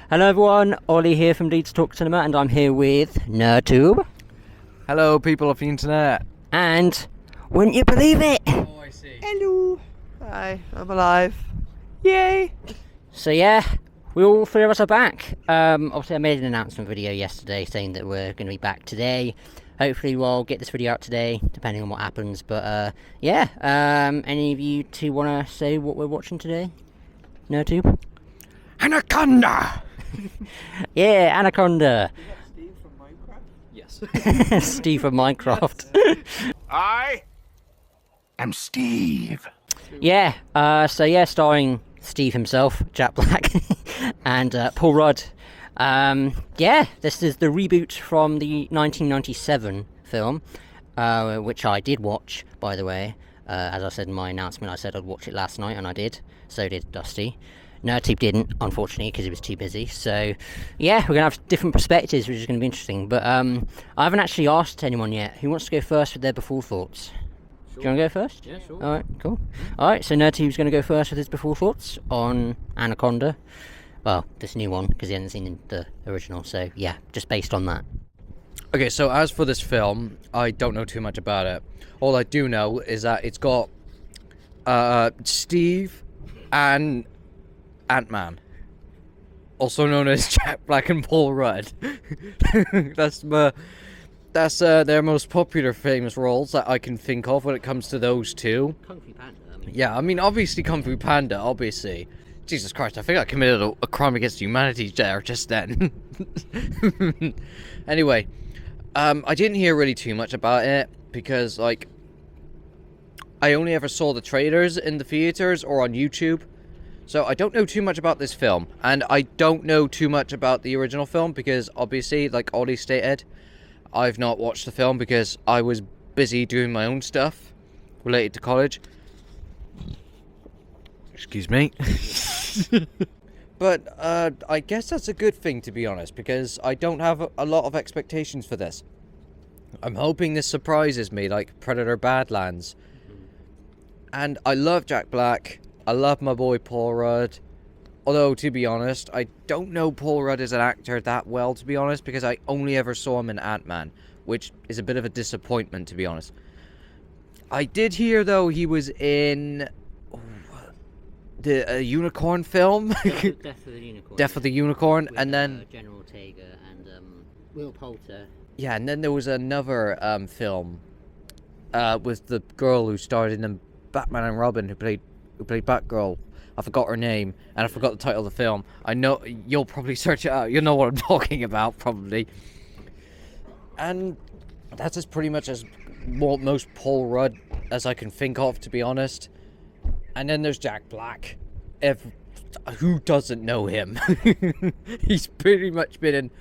Hello everyone, Ollie here from 𝙬𝕗𝗃𝗙𝗢, and I'm here with NerdTube. Hello, people of the internet. And wouldn't you believe it? Oh, I see. Hello. Hi, I'm alive. Yay. So yeah, we all three of us are back. Obviously I made an announcement video yesterday saying that we're going to be back today. Hopefully we'll get this video out today, depending on what happens. But yeah, any of you two want to say what we're watching today? NerdTube? Anaconda! Yeah, Anaconda. Steve from Minecraft? Yes. Steve from Minecraft. I am Steve. Yeah, starring Steve himself, Jack Black, and Paul Rudd. Yeah, this is the reboot from the 1997 film, which I did watch, by the way. As I said in my announcement, I said I'd watch it last night, and I did. So did Dusty. NerdTube didn't, unfortunately, because he was too busy. So, yeah, we're going to have different perspectives, which is going to be interesting. But I haven't actually asked anyone yet. Who wants to go first with their before thoughts? Sure. Do you want to go first? Yeah, sure. Alright, cool. Alright, so NerdTube's going to go first with his before thoughts on Anaconda. Well, this new one, because he hasn't seen the original. So, yeah, just based on that. Okay, so as for this film, I don't know too much about it. All I do know is that it's got Steve and Ant-Man, also known as Jack Black and Paul Rudd. That's their most popular famous roles that I can think of when it comes to those two. Kung Fu Panda, Yeah, I mean, obviously Kung Fu Panda, obviously. Jesus Christ, I think I committed a crime against humanity there just then. Anyway, I didn't hear really too much about it because, like, I only ever saw the trailers in the theaters or on YouTube. So I don't know too much about this film, and I don't know too much about the original film because, obviously, like Ollie stated, I've not watched the film because I was busy doing my own stuff related to college. Excuse me. But I guess that's a good thing, to be honest, because I don't have a lot of expectations for this. I'm hoping this surprises me like Predator Badlands. And I love Jack Black. I love my boy Paul Rudd. Although, to be honest, I don't know Paul Rudd as an actor that well, to be honest, because I only ever saw him in Ant-Man, which is a bit of a disappointment, to be honest. I did hear, though, he was in the unicorn film. Death of the Unicorn. Death of the Unicorn, with, and then General Ortega and Will Poulter. yeah, and then there was another film with the girl who starred in the Batman and Robin who played Batgirl. I forgot her name, and I forgot the title of the film. I know you'll probably search it out. You'll know what I'm talking about, probably. And that's as pretty much as most Paul Rudd as I can think of, to be honest. And then there's Jack Black. Who doesn't know him? He's pretty much been in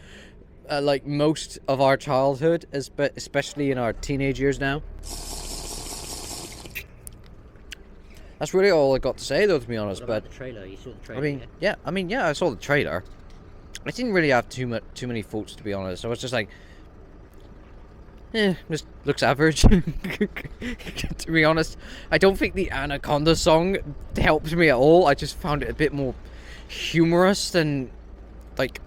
like most of our childhood, especially in our teenage years now. That's really all I got to say, though, to be honest. What But about the trailer? You saw the trailer? I mean, yeah, I saw the trailer. I didn't really have too many thoughts, to be honest. I was just like, just looks average. To be honest, I don't think the Anaconda song helped me at all. I just found it a bit more humorous than like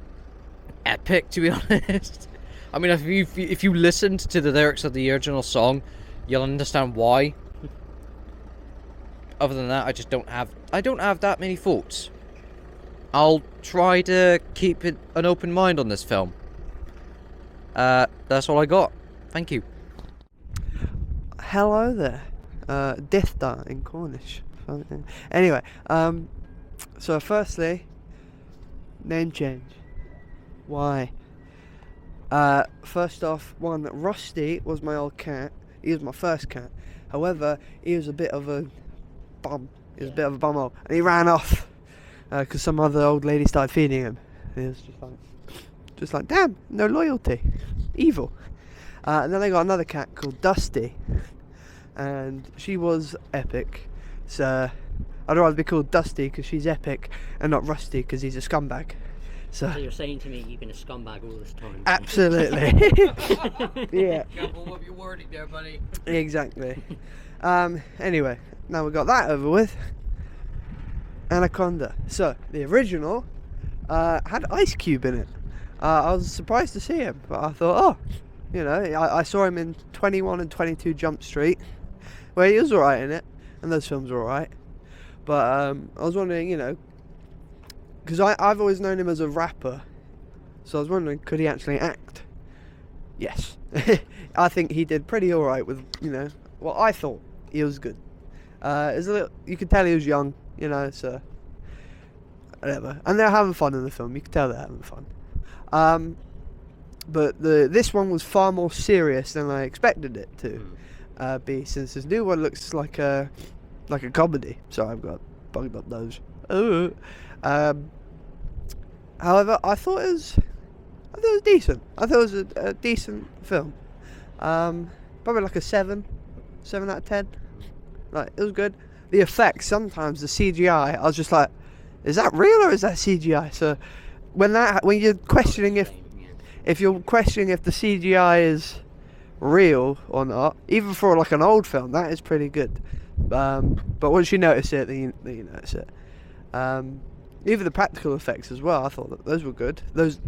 epic, to be honest. I mean, if you listened to the lyrics of the original song, you'll understand why. Other than that, I don't have that many thoughts. I'll try to keep an open mind on this film. That's all I got. Thank you. Hello there. Death in Cornish. Anyway, so firstly, name change. Why? First off, Rusty was my old cat. He was my first cat. However, he was a bit of a bum. He was a bit of a bumhole, and he ran off because some other old lady started feeding him. And he was just like, damn, no loyalty, evil. And then I got another cat called Dusty, and she was epic. So I'd rather be called Dusty because she's epic, and not Rusty because he's a scumbag. So you're saying to me you've been a scumbag all this time? Absolutely. Yeah. Careful with your wording there, buddy. Exactly. Anyway, now we've got that over with. Anaconda. So the original had Ice Cube in it. I was surprised to see him, but I thought, I saw him in 21 and 22 Jump Street, where he was alright in it, and those films were alright. But I was wondering, because I've always known him as a rapper, so I was wondering, could he actually act? Yes. I think he did pretty alright with, well, I thought he was good. You could tell he was young, so whatever. And they're having fun in the film. You can tell they're having fun. But this one was far more serious than I expected it to be, since this new one looks like a comedy. Sorry, I've got bugged up nose. However, I thought it was decent. I thought it was a decent film. Probably like a 7 out of 10. Like, it was good. The effects, sometimes the CGI, I was just like, is that real or is that CGI? So when you're questioning if you're questioning if the CGI is real or not, even for like an old film, that is pretty good. But once you notice it, then you notice it. Even the practical effects as well, I thought that those were good. Those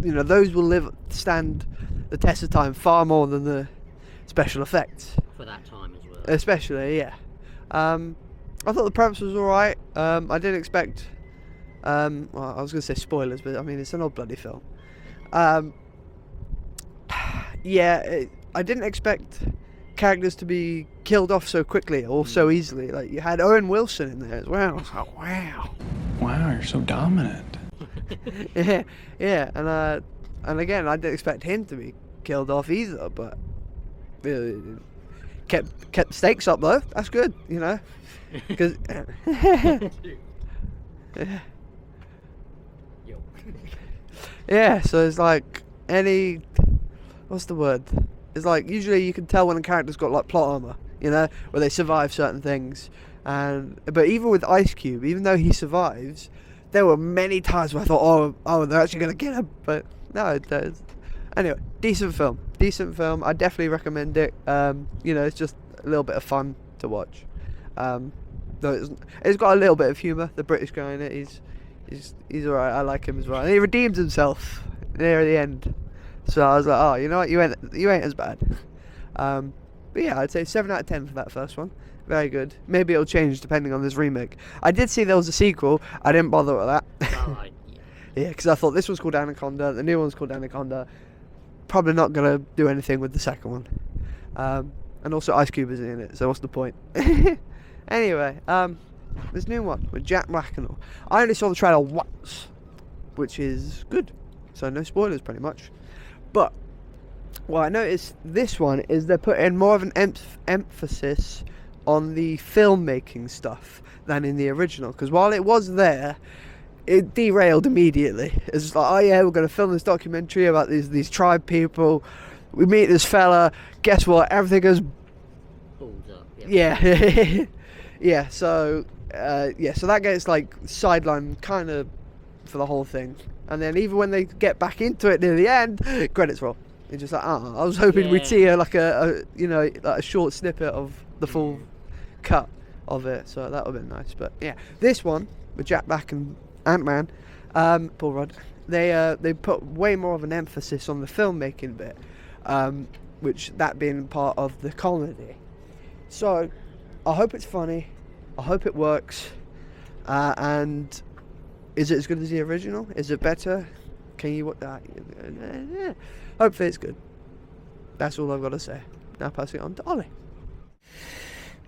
will stand the test of time far more than the special effects. For that time as well. Especially, yeah. I thought the premise was alright. I didn't expect... well, I was going to say spoilers, but I mean, it's an old bloody film. I didn't expect characters to be killed off so quickly or so easily. Like, you had Owen Wilson in there as well. I was like, wow. Wow, you're so dominant. yeah, and again, I didn't expect him to be killed off either, but kept stakes up though. That's good, because yeah. So it's like what's the word? It's like usually you can tell when a character's got like plot armor, where they survive certain things. But even with Ice Cube, even though he survives, there were many times where I thought, oh, they're actually gonna get him. But no, anyway, decent film. I definitely recommend it. It's just a little bit of fun to watch. Though it's got a little bit of humour. The British guy in it, he's alright. I like him as well. And he redeems himself near the end. So I was like, oh, you know what, you ain't as bad. But yeah, I'd say 7 out of 10 for that first one. Very good. Maybe it'll change depending on this remake. I did see there was a sequel. I didn't bother with that. Alright. Yeah, because I thought this was called Anaconda. The new one's called Anaconda. Probably not going to do anything with the second one. And also Ice Cube is in it, so what's the point? Anyway, this new one with Jack Black and all. I only saw the trailer once, which is good. So no spoilers pretty much. But what I noticed this one is they're putting more of an emphasis on the filmmaking stuff than in the original, because while it was there, it derailed immediately. It's like, oh yeah, we're going to film this documentary about these tribe people. We meet this fella. Guess what? Everything goes Balls up. yeah. Yeah. So so that gets like sidelined kind of for the whole thing. And then even when they get back into it near the end, credits roll. It's just like, I was hoping we'd see like a short snippet of the full cut of it, so that would have been nice. But yeah, this one with Jack Black and Ant-Man, Paul Rudd, they put way more of an emphasis on the filmmaking bit, which that being part of the comedy. So I hope it's funny, I hope it works, and is it as good as the original? Is it better? Can you hopefully it's good. That's all I've got to say. Now pass it on to Ollie.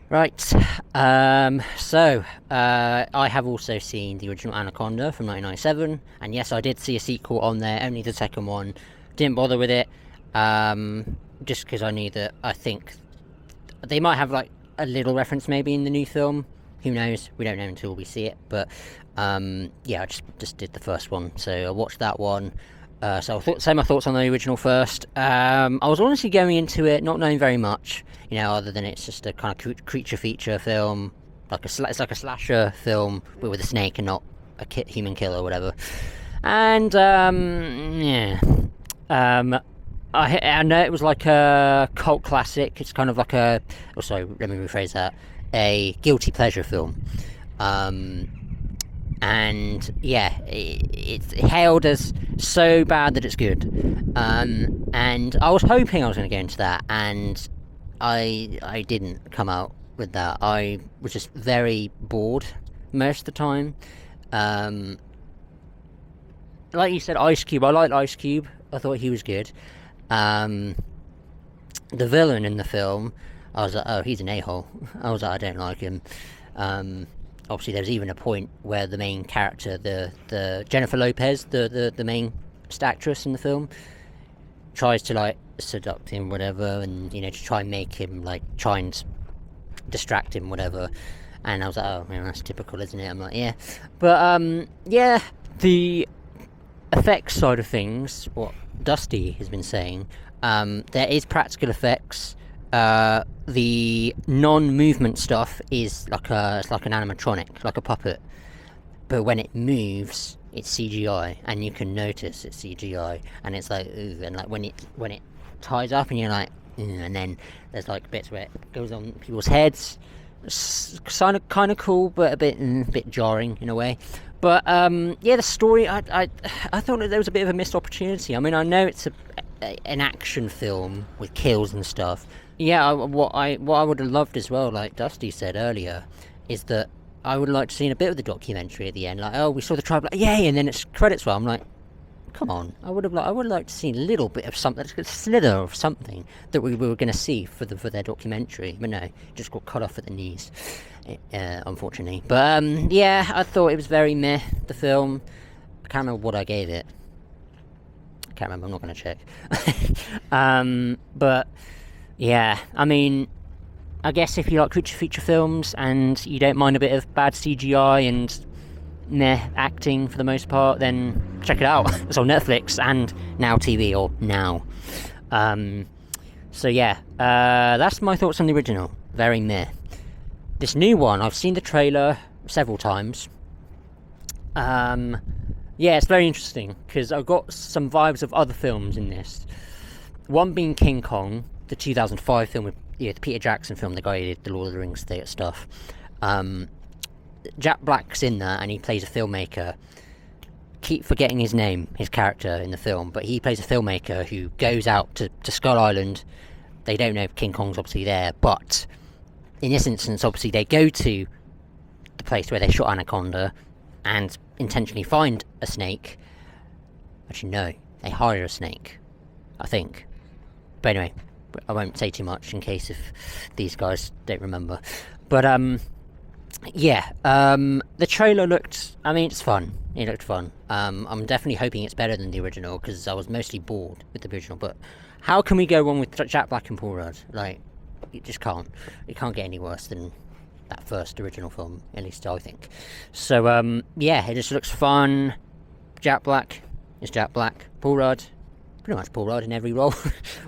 Right, so I have also seen the original Anaconda from 1997, and yes, I did see a sequel on there, only the second one. Didn't bother with it, just because I knew that I think they might have like a little reference maybe in the new film. Who knows? We don't know until we see it, but yeah, I just did the first one, so I watched that one. So I'll say my thoughts on the original first. I was honestly going into it not knowing very much, other than it's just a kind of creature feature film, it's like a slasher film, but with a snake and not a human killer or whatever. And yeah, I know it was like a cult classic. It's kind of like let me rephrase that. A guilty pleasure film. and yeah, it's hailed as so bad that it's good. And I was hoping I was going to go into that, and I didn't come out with that. I was just very bored most of the time. Like you said, Ice Cube. I liked Ice Cube. I thought he was good. The villain in the film, I was like, oh, he's an a-hole. I was like, I don't like him. Obviously, there's even a point where the main character, the Jennifer Lopez, the main actress in the film, tries to like seduct him, whatever, and you know, to try and make him like try and distract him, whatever. And I was like, oh, man, that's typical, isn't it? I'm like, yeah, but yeah, the effects side of things, what Dusty has been saying, there is practical effects. The non-movement stuff is it's like an animatronic, like a puppet, but when it moves, it's CGI, and you can notice it's CGI, and it's like, ooh, and like when it ties up, and you're like, and then there's like bits where it goes on people's heads. It's kind of cool, but a bit jarring in a way. But yeah, the story, I thought that there was a bit of a missed opportunity. I mean, I know it's an action film with kills and stuff. Yeah, what I would have loved as well, like Dusty said earlier, is that I would like to see a bit of the documentary at the end. Like, oh, we saw the tribe, like, yay, and then it's credits roll. I'm like, come on, I would like to see a little bit of something, a slither of something that we were going to see for their documentary. But no, it just got cut off at the knees, unfortunately. But yeah, I thought it was very meh, the film. I can't remember what I gave it. I can't remember, I'm not going to check. But yeah, I mean, I guess if you like creature feature films and you don't mind a bit of bad CGI and meh acting for the most part, then check it out. It's on Netflix and Now TV, or Now. So yeah, that's my thoughts on the original. Very meh. This new one, I've seen the trailer several times. Yeah, it's very interesting because I've got some vibes of other films in this. One being King Kong, the 2005 film with the Peter Jackson film, the guy who did the Lord of the Rings stuff. Jack Black's in there and he plays a filmmaker. Keep forgetting his name, his character in the film, but he plays a filmmaker who goes out to Skull Island. They don't know if King Kong's obviously there, but in this instance, obviously, they go to the place where they shot Anaconda and intentionally find a snake. Actually, no, they hire a snake, I think. But anyway, I won't say too much in case if these guys don't remember. But yeah, the trailer looked, I mean, it's fun. It looked fun. I'm definitely hoping it's better than the original because I was mostly bored with the original. But how can we go wrong with Jack Black and Paul Rudd? Like, you just can't. It can't get any worse than that first original film, at least I think. So yeah, it just looks fun. Jack Black is Jack Black. Paul Rudd, pretty much Paul Rudd in every role,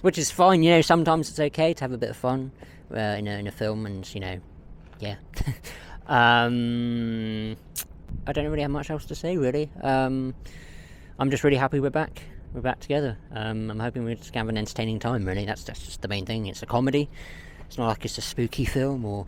which is fine. You know, sometimes it's okay to have a bit of fun in a film, and you know, yeah. I don't really have much else to say, really. I'm just really happy we're back. We're back together. I'm hoping we're just gonna have an entertaining time, really. That's just the main thing. It's a comedy. It's not like it's a spooky film or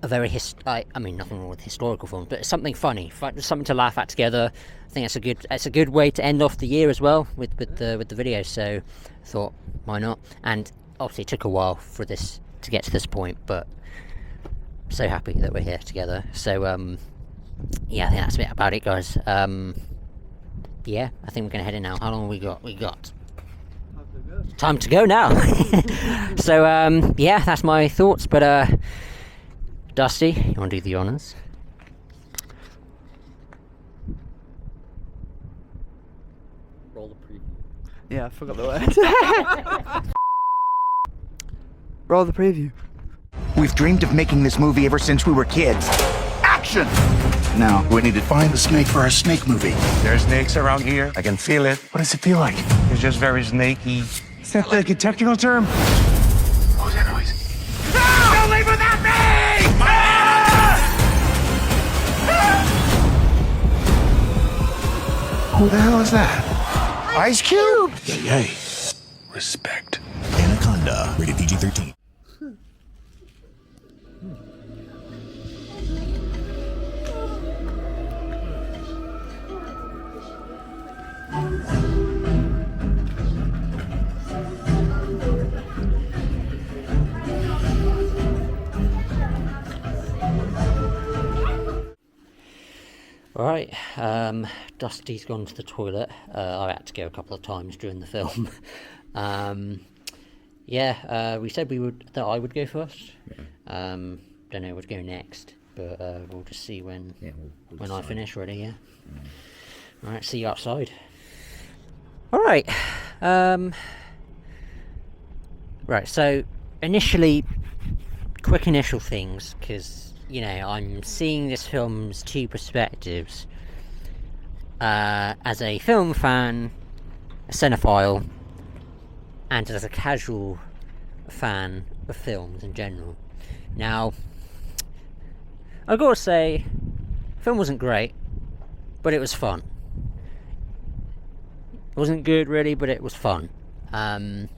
a very I mean, nothing wrong with historical films, but it's something funny, something to laugh at together. I think it's a good way to end off the year as well with the video. So I thought, why not? And obviously it took a while for this to get to this point, but so happy that we're here together. So yeah, I think that's a bit about it, guys. Yeah, I think we're gonna head in now. How long have we got time to go now. So yeah, that's my thoughts. But Dusty, you want to do the honours? Roll the preview. Yeah, I forgot the word. Roll the preview. We've dreamed of making this movie ever since we were kids. Action! Now, we need to find the snake for our snake movie. There's snakes around here. I can feel it. What does it feel like? It's just very snaky. Is that like a technical term? What was that noise? No! Don't leave without me! Who the hell is that? Ice Cube? Yay. Respect. Anaconda, rated PG-13. Right, Dusty's gone to the toilet. I had to go a couple of times during the film. We said that I would go first. Don't know who would go next, but we'll just see when I finish. Ready? Yeah. All right. See you outside. All right. Right. So initially, quick initial things, because I'm seeing this film's two perspectives. As a film fan, a cinephile, and as a casual fan of films in general. Now, I've got to say, the film wasn't great, but it was fun. It wasn't good, really, but it was fun. I'm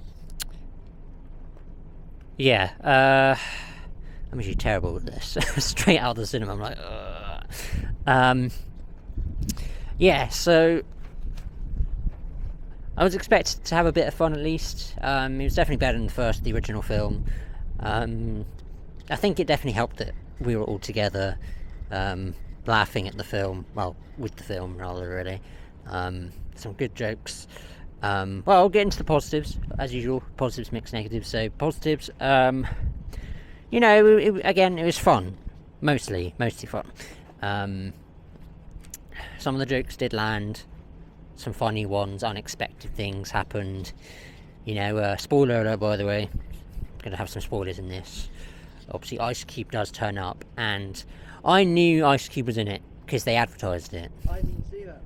actually terrible with this. Straight out of the cinema, I'm like, ugh. So I was expected to have a bit of fun at least. It was definitely better than the original film. I think it definitely helped that we were all together, laughing at the film, with the film rather, really. Some good jokes. I'll get into the positives, as usual. Positives mixed negatives. So positives, it was fun. Mostly fun. Some of the jokes did land. Some funny ones, unexpected things happened. Spoiler alert, by the way. Gonna have some spoilers in this. Obviously, Ice Cube does turn up, and I knew Ice Cube was in it because they advertised it. I didn't see that.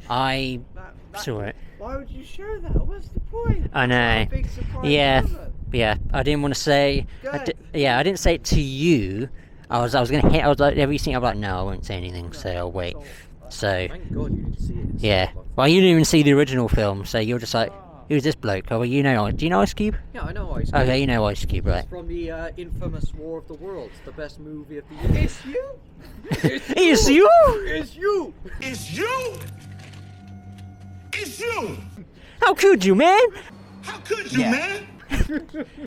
I saw it. Why would you show that? What's the point? I know. Big surprise Yeah. I didn't want to say. I didn't say it to you. I was gonna hit. I was like, everything. I'm like, no, I won't say anything. So I'll wait. So. Thank God you didn't see it. Yeah. Well, you didn't even see the original film, so you're just like, who's this bloke? Oh, well, do you know Ice Cube? Yeah, I know Ice Cube. Okay, you know Ice Cube, right? It's from the infamous War of the Worlds, the best movie of the year. It's you. It's you. It's you. It's you! It's you! How could you, man? How could you, man?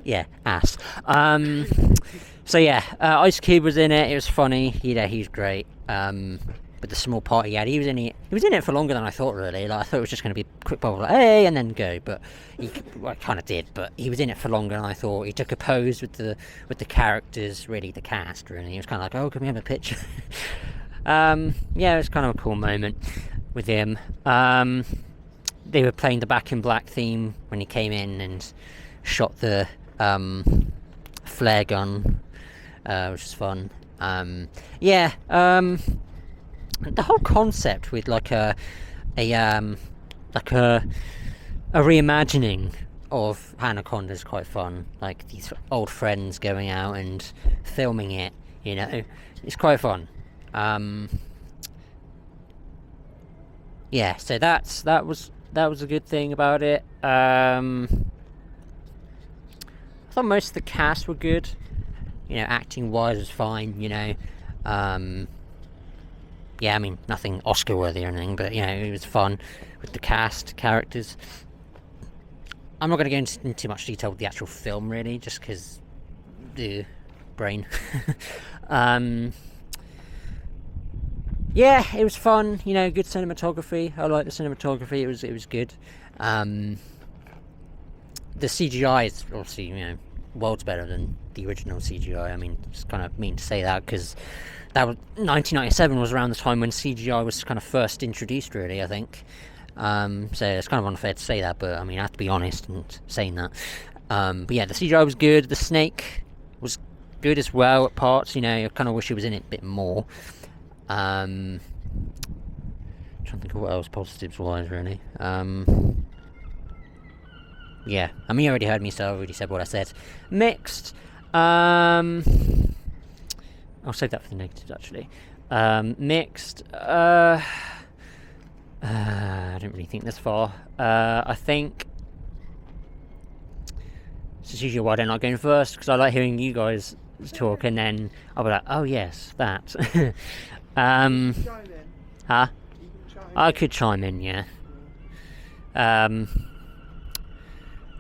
Yeah, ass. Ice Cube was in it. It was funny. He's great. With the small part he had, he was in it for longer than I thought. Really, I thought it was just going to be a quick bubble, like, hey, and then go. But he kind of did. But he was in it for longer than I thought. He took a pose with the characters, really the cast. Really, he was kind of like, oh, can we have a picture? It was kind of a cool moment with him. They were playing the Back in Black theme when he came in and shot the flare gun, which was fun. The whole concept with like a reimagining of Anaconda is quite fun. Like these old friends going out and filming it, it's quite fun. So that was a good thing about it. I thought most of the cast were good. Acting wise was fine. Nothing Oscar worthy or anything, but it was fun with the cast, characters. I'm not going to go into too much detail with the actual film, really, just because the brain. It was fun. Good cinematography. I like the cinematography. It was good. The CGI is obviously worlds better than the original CGI. It's kind of mean to say that because that was 1997 was around the time when CGI was kind of first introduced, really, I think. So it's kind of unfair to say that, but I have to be honest in saying that. The CGI was good. The snake was good as well at parts. I kind of wish he was in it a bit more. Trying to think of what else positives wise, really. You already heard me, so I already said what I said. Mixed. I'll save that for the negatives, actually. Mixed. I didn't really think this far. I think this is usually why I don't like going first, because I like hearing you guys talk, and then I'll be like, oh yes, that. Huh? I could chime in, yeah.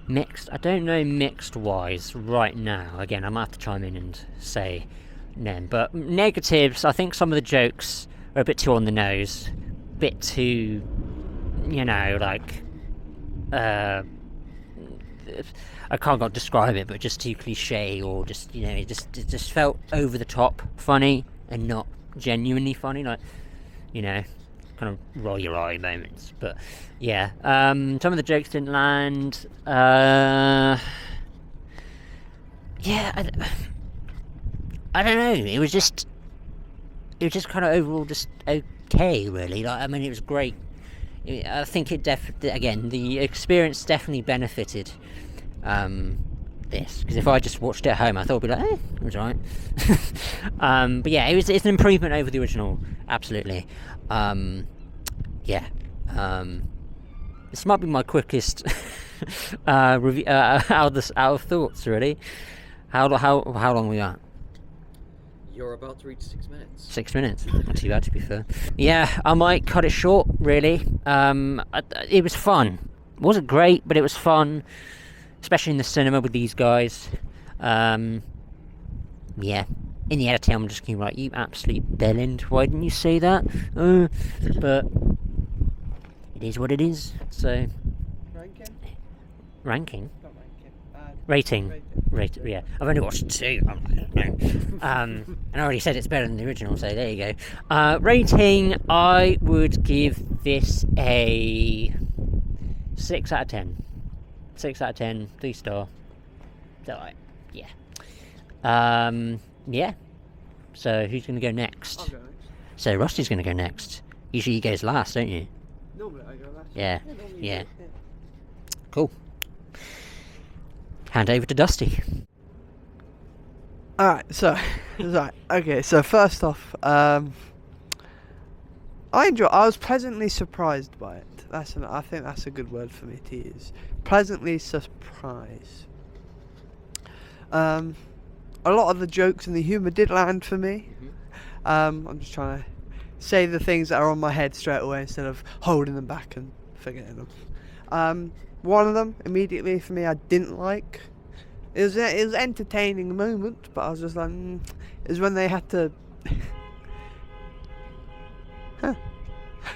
Mixed. I don't know mixed wise right now. Again, I might have to chime in and say then. But negatives, I think some of the jokes were a bit too on the nose, bit too, like, I can't describe it, but just too cliche, or just, it just felt over the top funny and not genuinely funny, like, kind of roll your eye moments. But yeah, some of the jokes didn't land. I don't know. It was just kind of overall just okay, really. Like, I mean, it was great. I think it again, the experience definitely benefited this, because if I just watched it at home, I thought it'd be like, it was alright. But yeah, it's an improvement over the original, absolutely. This might be my quickest review out of thoughts, really. How long are we at? You're about to reach 6 minutes. 6 minutes, not too bad, to be fair. Yeah, I might cut it short, really. It was fun. It wasn't great, but it was fun, especially in the cinema with these guys. Yeah, in the editing, I'm just going like, you absolute bellend, why didn't you say that? But it is what it is. So ranking. Rating. Yeah, I've only watched 2. And I already said it's better than the original, so there you go. Rating, I would give this a 6 out of 10. 6 out of 10, 3-star. So, yeah. Yeah. So, who's going to go next? I'll go next. So, Rusty's going to go next. Usually he goes last, don't you? Normally I go last. Yeah. Yeah. Yeah. Cool. Hand over to Dusty. Alright, so okay, so first off, I was pleasantly surprised by it. I think that's a good word for me to use. Pleasantly surprised. A lot of the jokes and the humour did land for me. I'm just trying to say the things that are on my head straight away instead of holding them back and forgetting them. One of them, immediately for me, I didn't like. It was an entertaining moment, but I was just like, it was when they had to...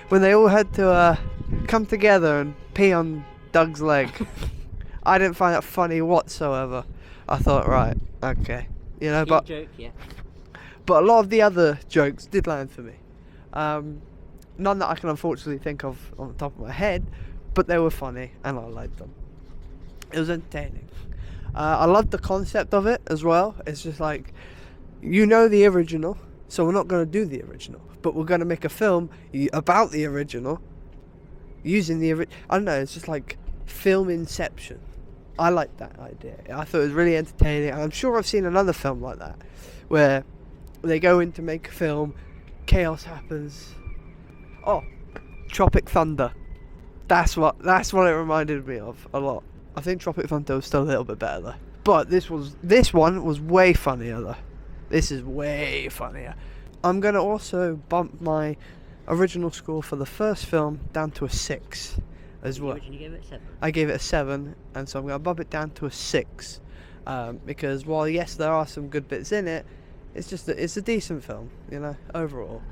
when they all had to come together and pee on Doug's leg. I didn't find that funny whatsoever. I thought, right, okay. But joke, yeah. But a lot of the other jokes did land for me. None that I can unfortunately think of on the top of my head, but they were funny and I liked them. It was entertaining. I loved the concept of it as well. It's just like, the original, so we're not going to do the original, but we're going to make a film about the original, using the original. I don't know, it's just like film inception. I like that idea. I thought it was really entertaining. I'm sure I've seen another film like that, where they go in to make a film, chaos happens. Oh, Tropic Thunder. That's what it reminded me of a lot. I think Tropic Thunder was still a little bit better though. But this one was way funnier though. This is way funnier. I'm gonna also bump my original score for the first film down to a 6 as well. You gave it a 7. I gave it a 7, and so I'm gonna bump it down to a 6. Because while yes there are some good bits in it, it's a decent film, overall.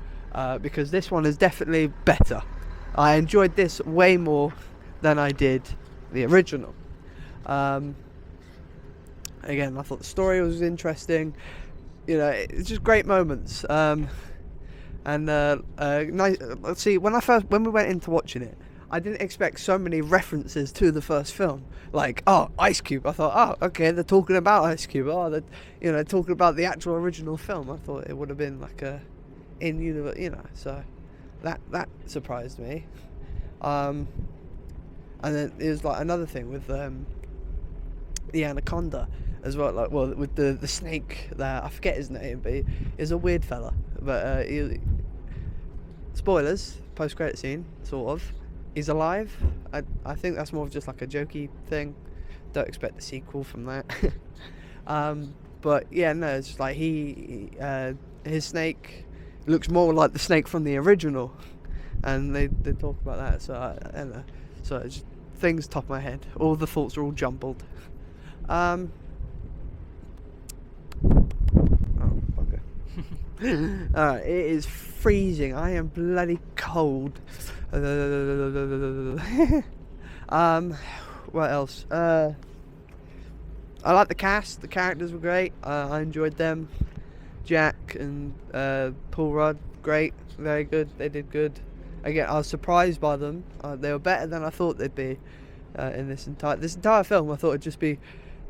Because this one is definitely better. I enjoyed this way more than I did the original. Again, I thought the story was interesting. It's just great moments. Nice. Let's see. When we went into watching it, I didn't expect so many references to the first film. Like, Ice Cube. I thought, okay, they're talking about Ice Cube. They're talking about the actual original film. I thought it would have been like a in universe, So that surprised me. And then it was like another thing with the Anaconda as well, with the snake there. I forget his name, but he's a weird fella. But spoilers, post-credit scene, sort of. He's alive. I think that's more of just like a jokey thing. Don't expect the sequel from that. But yeah, no, it's just like his snake looks more like the snake from the original, and they talk about that. So I don't know. So it's just things top of my head. All the thoughts are all jumbled. Oh, okay. It is freezing. I am bloody cold. What else? I like the cast. The characters were great. I enjoyed them. Jack and Paul Rudd, great, very good. They did good. Again, I was surprised by them. They were better than I thought they'd be in this entire film. I thought it'd just be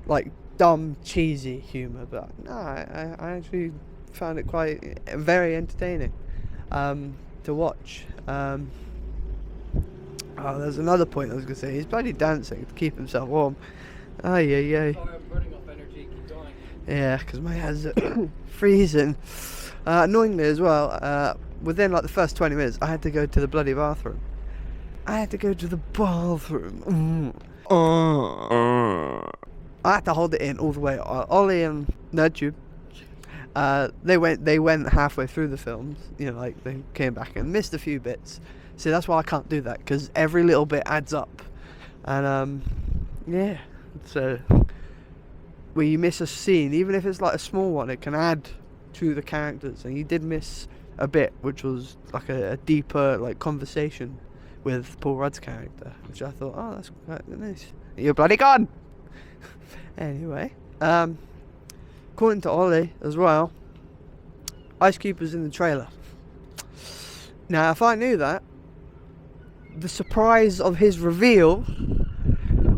like dumb, cheesy humour, but no, I actually found it quite very entertaining to watch. There's another point I was going to say. He's bloody dancing to keep himself warm. Sorry, I'm running off energy. Keep going. Yeah, because my hands are freezing. Annoyingly as well, within like the first 20 minutes, I had to go to the bloody bathroom. I had to hold it in all the way. Ollie and Nerdtube, they went halfway through the films. You know, like they came back and missed a few bits. See, that's why I can't do that, because every little bit adds up. And yeah, so where you miss a scene, even if it's like a small one, it can add to the characters. And you did miss a bit, which was like a deeper like conversation with Paul Rudd's character, which I thought, oh, that's quite nice. You're bloody gone. Anyway, according to Ollie as well, Ice Cube was in the trailer. Now, if I knew that, the surprise of his reveal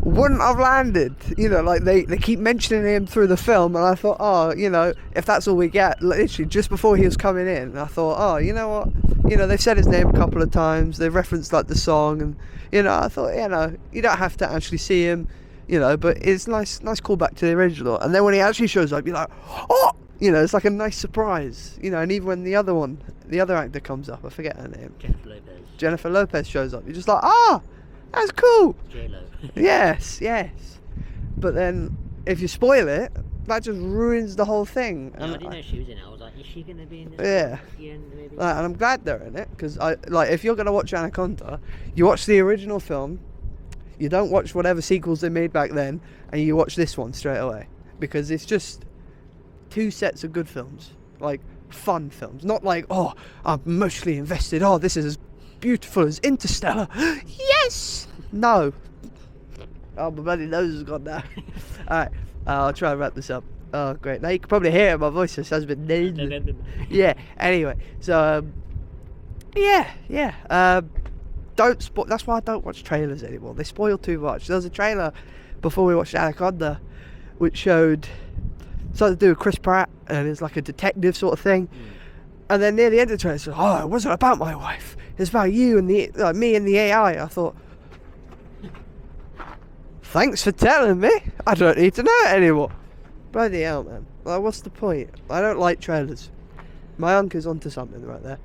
wouldn't have landed. You know, like they keep mentioning him through the film, and I thought, oh, you know, if that's all we get, literally just before he was coming in, I thought, oh, you know what, you know, they've said his name a couple of times, they've referenced like the song, and you know, I thought, you know, you don't have to actually see him, you know, but it's nice callback to the original. And then when he actually shows up, you're like, oh, you know, it's like a nice surprise, you know. And even when the other actor comes up, I forget her name, Jennifer Lopez shows up, you're just like, that's cool. J-Lo. yes. But then if you spoil it, that just ruins the whole thing. No, I didn't know she was in it. I was like, is she going to be in this? Yeah. Maybe? And I'm glad they're in it, because if you're going to watch Anaconda, you watch the original film, you don't watch whatever sequels they made back then, and you watch this one straight away, because it's just two sets of good films, like fun films, not like, oh, I'm emotionally invested, oh, this is as beautiful as Interstellar. Yes! No. Oh, my bloody nose has gone now. Alright, I'll try and wrap this up. Oh, great. Now you can probably hear it, my voice just has been yeah, anyway, so don't spoil. That's why I don't watch trailers anymore. They spoil too much. There was a trailer before we watched Anaconda which showed something to do with Chris Pratt, and it's like a detective sort of thing. And then near the end of the trailer, it said, oh, it wasn't about my wife, it's about you and me and the AI. I thought, thanks for telling me. I don't need to know it anymore. Bloody hell, man. Like, what's the point? I don't like trailers. My uncle's onto something right there.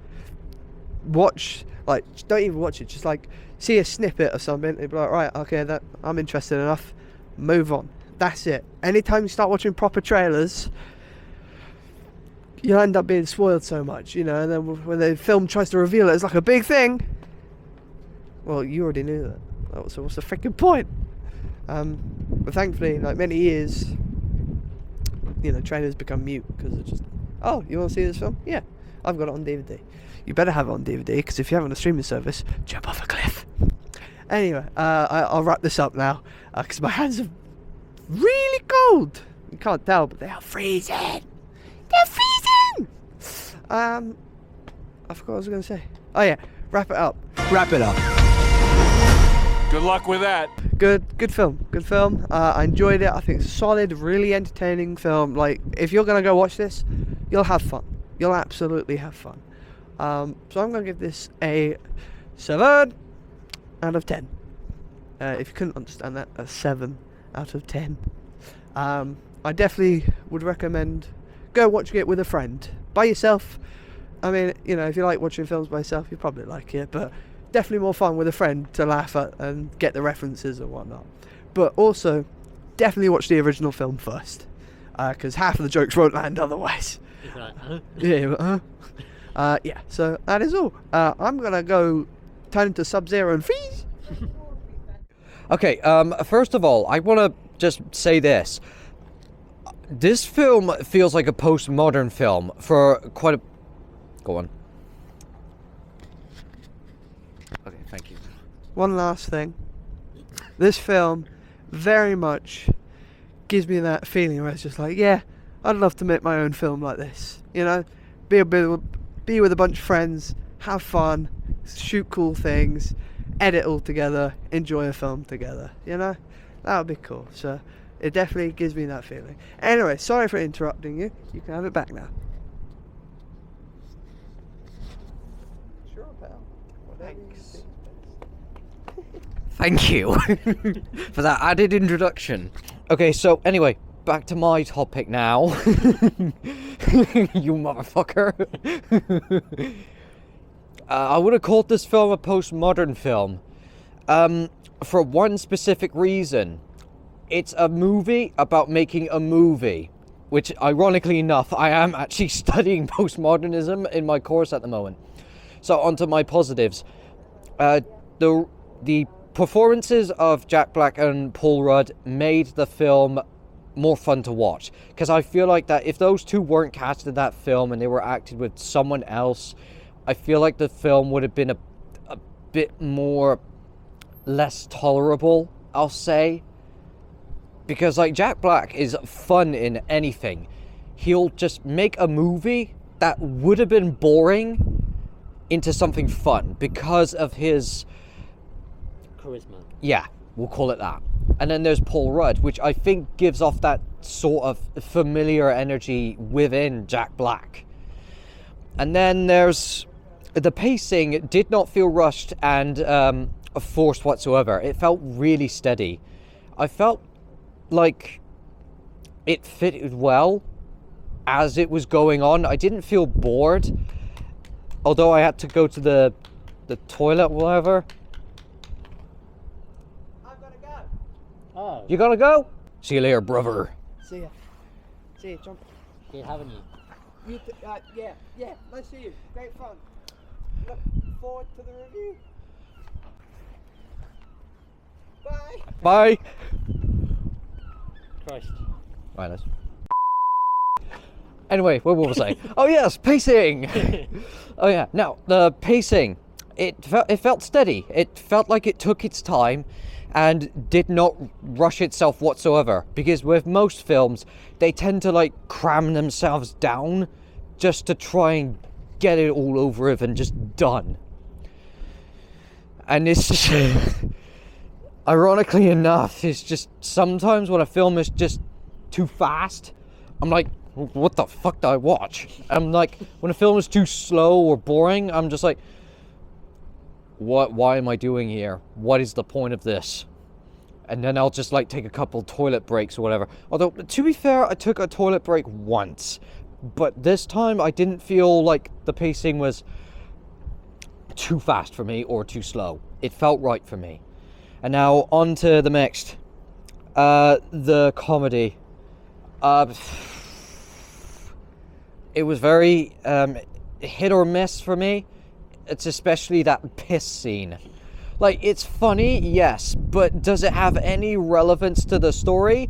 Don't even watch it. Just like see a snippet of something and be like, right, okay, that I'm interested enough. Move on. That's it. Anytime you start watching proper trailers, you'll end up being spoiled so much, you know. And then when the film tries to reveal it as like a big thing, well, you already knew that. So what's the freaking point? But thankfully, like many years, you know, trailers become mute because it's just, oh, you want to see this film? Yeah, I've got it on DVD. You better have it on DVD, because if you have it on a streaming service, jump off a cliff. Anyway, I'll wrap this up now, because my hands are really cold. You can't tell, but they are freezing. They're freezing! I forgot what I was going to say. Oh yeah, wrap it up. Good luck with that. Good film. I enjoyed it. I think it's a solid, really entertaining film. Like, if you're going to go watch this, you'll have fun. You'll absolutely have fun. So I'm going to give this a 7 out of 10. If you couldn't understand that, a 7 out of 10. I definitely would recommend go watching it with a friend. By yourself, I mean, you know, if you like watching films by yourself, you probably like it, but definitely more fun with a friend to laugh at and get the references and whatnot. But also, definitely watch the original film first, because half of the jokes won't land otherwise. Like, huh? Yeah, so that is all. I'm gonna go turn into Sub-Zero and freeze. Okay, first of all, I want to just say this. This film feels like a postmodern film for quite a Go on. Okay, thank you. One last thing. This film very much gives me that feeling where it's just like, yeah, I'd love to make my own film like this. You know, be with a bunch of friends, have fun, shoot cool things, edit all together, enjoy a film together. You know, that would be cool. So it definitely gives me that feeling. Anyway, sorry for interrupting you. You can have it back now. Sure, pal. Thanks. Thank you for that added introduction. Okay, so anyway, back to my topic now. You motherfucker. I would have called this film a postmodern film. For one specific reason. It's a movie about making a movie. Which, ironically enough, I am actually studying postmodernism in my course at the moment. So, onto my positives. The performances of Jack Black and Paul Rudd made the film more fun to watch, because I feel like that if those two weren't cast in that film and they were acted with someone else, I feel like the film would have been a bit more less tolerable, I'll say, because like Jack Black is fun in anything. He'll just make a movie that would have been boring into something fun because of his Charisma. Yeah, we'll call it that. And then there's Paul Rudd, which I think gives off that sort of familiar energy within Jack Black. And then there's the pacing did not feel rushed and forced whatsoever. It felt really steady. I felt like it fitted well as it was going on. I didn't feel bored, although I had to go to the toilet, whatever. Oh. You gotta go? See you later, brother. See ya. See ya, jump. Good having you. Yeah, nice to see you. Great fun. Look forward to the review. Bye. Bye. Christ. Right, let's... Anyway, what was I? Oh yes, pacing! Oh yeah, now, the pacing. It felt steady. It felt like it took its time and did not rush itself whatsoever. Because with most films, they tend to like cram themselves down just to try and get it all over with and just done. And it's just, ironically enough, it's just sometimes when a film is just too fast, I'm like, what the fuck do I watch? I'm like, when a film is too slow or boring, I'm just like, why am I doing here? What is the point of this? And then I'll just like take a couple toilet breaks or whatever. Although, to be fair, I took a toilet break once. But this time I didn't feel like the pacing was too fast for me or too slow. It felt right for me. And now on to the next. The comedy. It was very hit or miss for me. It's especially that piss scene. Like, it's funny, yes, but does it have any relevance to the story?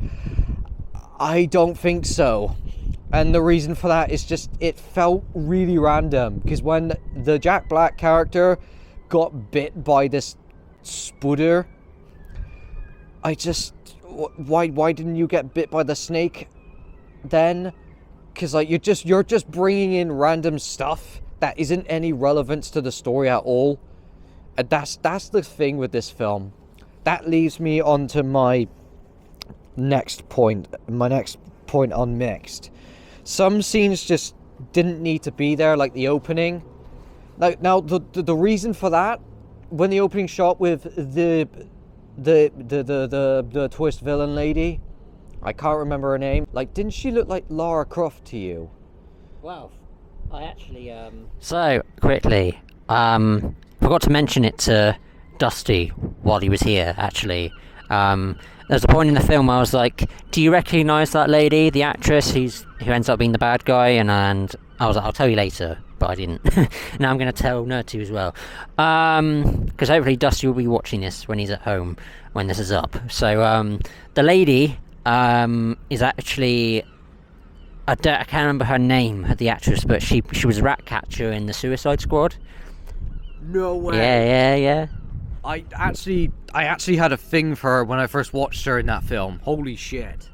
I don't think so. And the reason for that is just, it felt really random. Because when the Jack Black character got bit by this spooder, I just... Why didn't you get bit by the snake then? Because like, you're just bringing in random stuff that isn't any relevance to the story at all. And that's the thing with this film. That leaves me on to my next point. My next point on mixed. Some scenes just didn't need to be there, like the opening. Now the reason for that, when the opening shot with the twist villain lady, I can't remember her name. Like, didn't she look like Lara Croft to you? Well, I actually So quickly, forgot to mention it to Dusty while he was here. Actually, there's a point in the film I was like, "Do you recognise that lady, the actress who ends up being the bad guy?" And I was like, "I'll tell you later," but I didn't. Now I'm going to tell Nerd2 as well, because hopefully Dusty will be watching this when he's at home when this is up. So the lady is actually I can't remember her name, the actress, but she was Ratcatcher in the Suicide Squad. No way. Yeah. I actually had a thing for her when I first watched her in that film. Holy shit.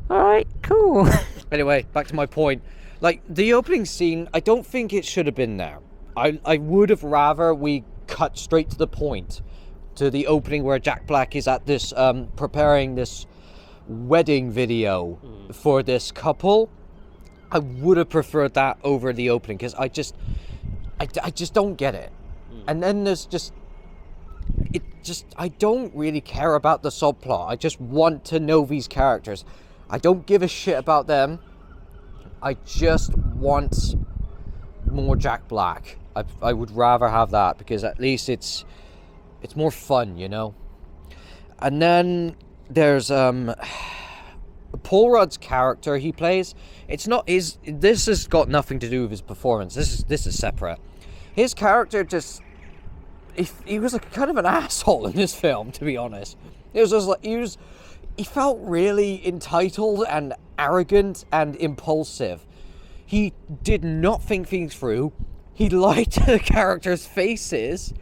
Alright, cool. Anyway, back to my point. Like, the opening scene, I don't think it should have been there. I would have rather we cut straight to the point, to the opening where Jack Black is at this, preparing this wedding video for this couple. I would have preferred that over the opening, because I just don't get it. And then there's I don't really care about the subplot. I just want to know these characters. I don't give a shit about them. I just want more Jack Black. I would rather have that, because at least it's more fun, you know. And then there's Paul Rudd's character he plays. It's not his. This has got nothing to do with his performance. This is separate. His character just he was like kind of an asshole in this film, to be honest. It was just like he felt really entitled and arrogant and impulsive. He did not think things through. He lied to the characters' faces.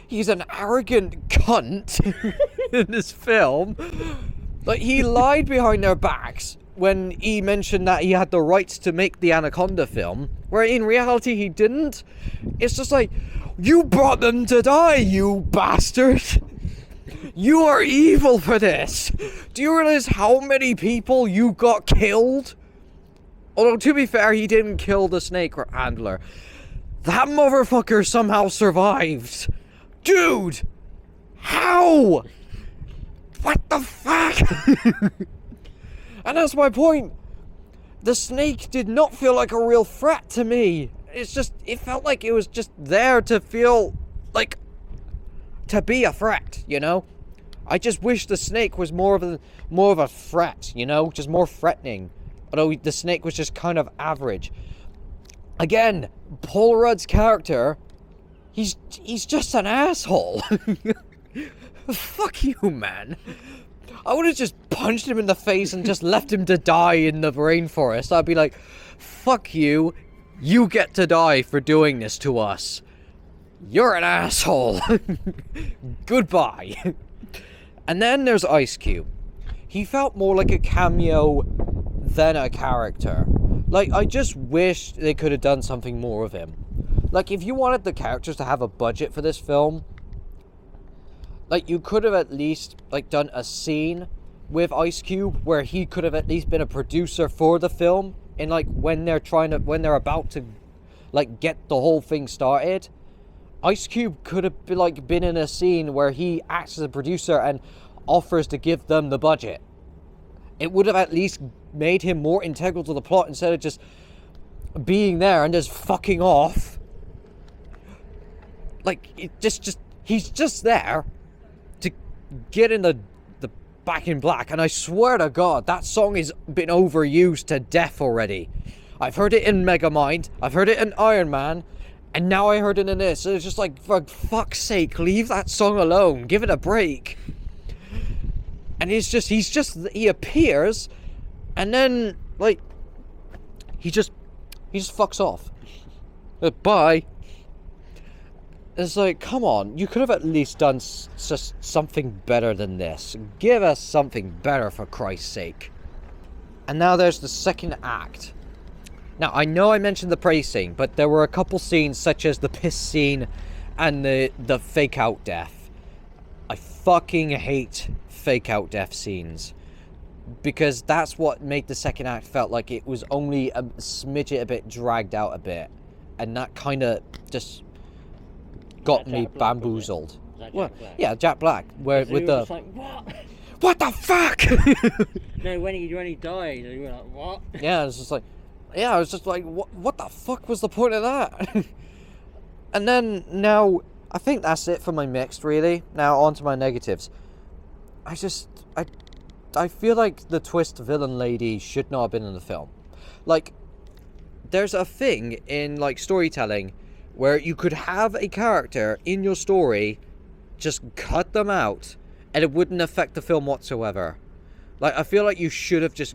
He's an arrogant cunt in this film. Like, he lied behind their backs when he mentioned that he had the rights to make the Anaconda film, where in reality he didn't. It's just like, you brought them to die, you bastard. You are evil for this. Do you realize how many people you got killed? Although, to be fair, he didn't kill the snake handler. That motherfucker somehow survived. Dude! How? What the fuck? And that's my point. The snake did not feel like a real threat to me. It felt like it was just there to feel like, to be a threat, you know? I just wish the snake was more of a threat, you know? Just more threatening. Although the snake was just kind of average. Again, Paul Rudd's character, he's just an asshole. Fuck you, man. I would have just punched him in the face and just left him to die in the rainforest. I'd be like, fuck you. You get to die for doing this to us. You're an asshole. Goodbye. And then there's Ice Cube. He felt more like a cameo than a character. Like, I just wish they could have done something more of him. Like, if you wanted the characters to have a budget for this film, like, you could have at least, like, done a scene with Ice Cube where he could have at least been a producer for the film. And, like, when they're about to, like, get the whole thing started, Ice Cube could have been in a scene where he acts as a producer and offers to give them the budget. It would have at least made him more integral to the plot instead of just being there and just fucking off. Like, he's just there to get in the Back in Black, and I swear to God, that song has been overused to death already. I've heard it in Megamind, I've heard it in Iron Man, and now I heard it in this. It's just like, for fuck's sake, leave that song alone, give it a break. And he appears, and then, like, he just fucks off. Bye. It's like, come on, you could have at least done something better than this. Give us something better, for Christ's sake. And now there's the second act. Now, I know I mentioned the pacing, but there were a couple scenes, such as the piss scene and the fake-out death. I fucking hate fake-out death scenes. Because that's what made the second act felt like it was only a smidget a bit dragged out a bit. And that kind of just got me bamboozled. Well, yeah, Jack Black. Where with the like, what the fuck? No, when he died, you were like, what? Yeah, it was just like, yeah, I was just like, what the fuck was the point of that? And then now, I think that's it for my mixed, really. Now on to my negatives. I feel like the twist villain lady should not have been in the film. Like, there's a thing in, like, storytelling where you could have a character in your story, just cut them out, and it wouldn't affect the film whatsoever. Like, I feel like you should have just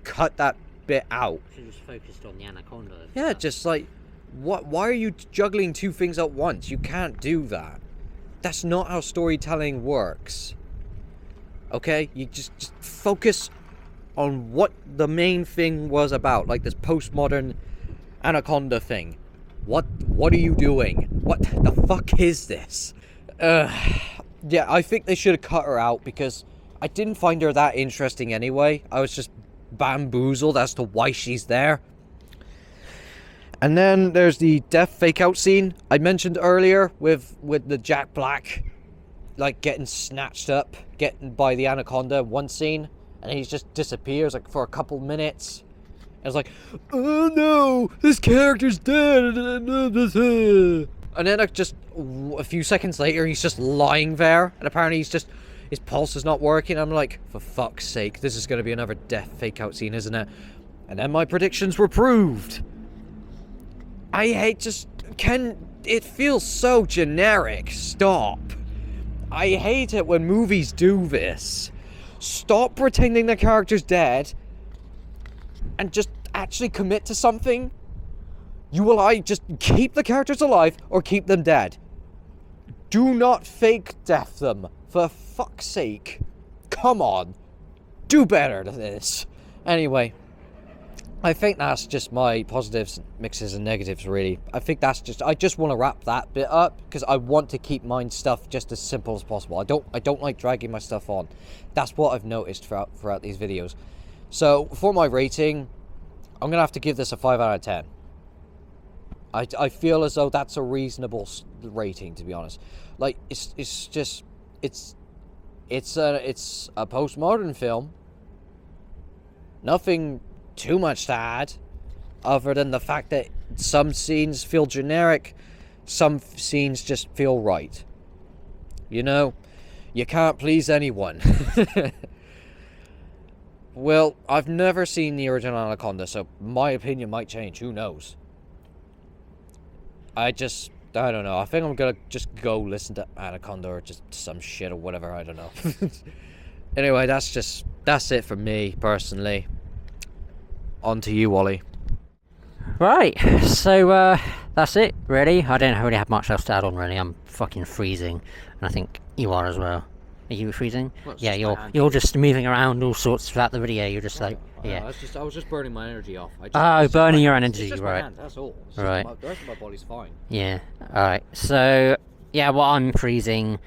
cut that bit out. She just focused on the Anaconda. Yeah, just like, what? Why are you juggling two things at once? You can't do that. That's not how storytelling works. Okay? You just focus on what the main thing was about, like this postmodern Anaconda thing. What are you doing? What the fuck is this? Yeah, I think they should have cut her out because I didn't find her that interesting anyway. I was just bamboozled as to why she's there. And then there's the death fake out scene I mentioned earlier with the Jack Black, like getting snatched up, getting by the Anaconda in one scene, and he just disappears like for a couple minutes. And it's like, oh no, this character's dead. And then just a few seconds later, he's just lying there, and apparently his pulse is not working. I'm like, for fuck's sake, this is going to be another death fake out scene, isn't it? And then my predictions were proved. I hate it feels so generic. Stop. I hate it when movies do this. Stop pretending the character's dead and just actually commit to something. You will either just keep the characters alive or keep them dead. Do not fake death them. For fuck's sake. Come on. Do better than this. Anyway, I think that's just my positives, mixes and negatives, really. I think that's I just want to wrap that bit up because I want to keep my stuff just as simple as possible. I don't like dragging my stuff on. That's what I've noticed throughout these videos. So, for my rating, I'm going to have to give this a 5 out of 10. I feel as though that's a reasonable rating, to be honest. Like, it's a postmodern film. Nothing too much to add, other than the fact that some scenes feel generic, some scenes just feel right. You know, you can't please anyone. Well, I've never seen the original Anaconda, so my opinion might change. Who knows? I don't know. I think I'm gonna just go listen to Anaconda or just some shit or whatever. I don't know. Anyway, that's it for me personally. On to you, Wally. Right, so that's it, really. I don't really have much else to add on, really. I'm fucking freezing, and I think you are as well. Are you freezing? Well, yeah, you're just moving around all sorts throughout the video. You're just like, yeah. I was just burning my energy off. Burning your energy, just right? My hand, that's all. Right. The rest of my body's fine. Yeah. All right. So yeah, well, I'm freezing.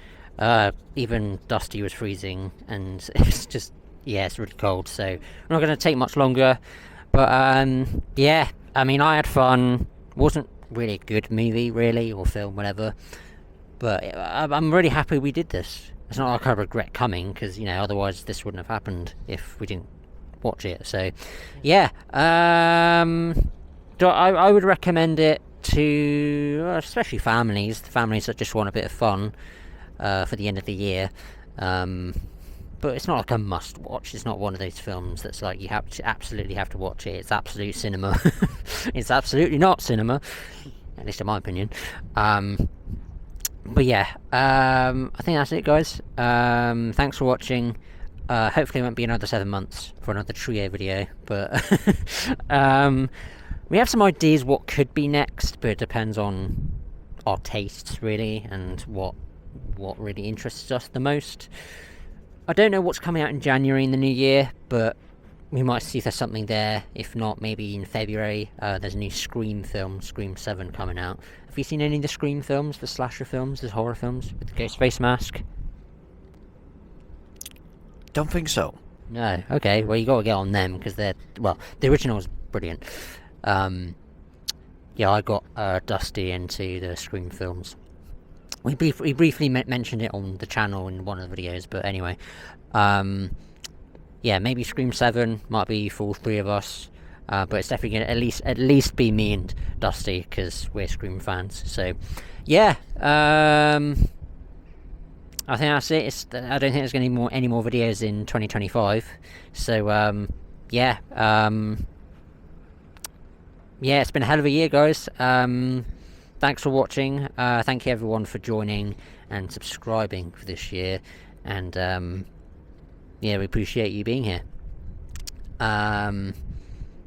Even Dusty was freezing, and it's just it's really cold. So we're not going to take much longer. But yeah, I mean, I had fun. Wasn't really a good movie, really, or film, whatever. But I'm really happy we did this. It's not like I regret coming, because, otherwise this wouldn't have happened if we didn't watch it. So, yeah. I would recommend it to, especially families that just want a bit of fun for the end of the year. But it's not like a must-watch. It's not one of those films that's like you absolutely have to watch it. It's absolute cinema. It's absolutely not cinema, at least in my opinion. But yeah, I think that's it, guys. Thanks for watching. Hopefully it won't be another 7 months for another trio video, but we have some ideas what could be next, but it depends on our tastes, really, and what really interests us the most. I don't know what's coming out in January in the new year, but we might see if there's something there. If not, maybe in February. There's a new Scream film, Scream 7, coming out. Have you seen any of the Scream films, the slasher films, the horror films with the ghost face mask? Don't think so. No. Okay, well, you got to get on them, because the original was brilliant. Yeah, I got Dusty into the Scream films. We briefly mentioned it on the channel in one of the videos, but anyway. Yeah, maybe Scream 7 might be for all three of us. But it's definitely going to at least be me and Dusty, because we're Scream fans. So, yeah. I think that's it. I don't think there's going to be any more videos in 2025. So, yeah. Yeah, it's been a hell of a year, guys. Thanks for watching. Thank you everyone for joining and subscribing for this year. And, yeah, we appreciate you being here.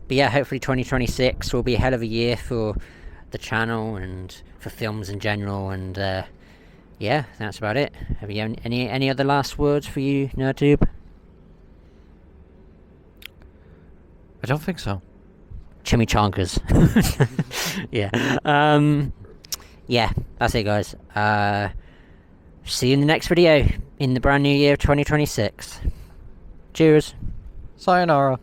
But yeah, hopefully 2026 will be a hell of a year for the channel and for films in general. And yeah, that's about it. Have you any other last words for you, NerdTube? I don't think so. Chimichangas. Yeah. Yeah, that's it, guys. See you in the next video in the brand new year of 2026. Cheers. Sayonara.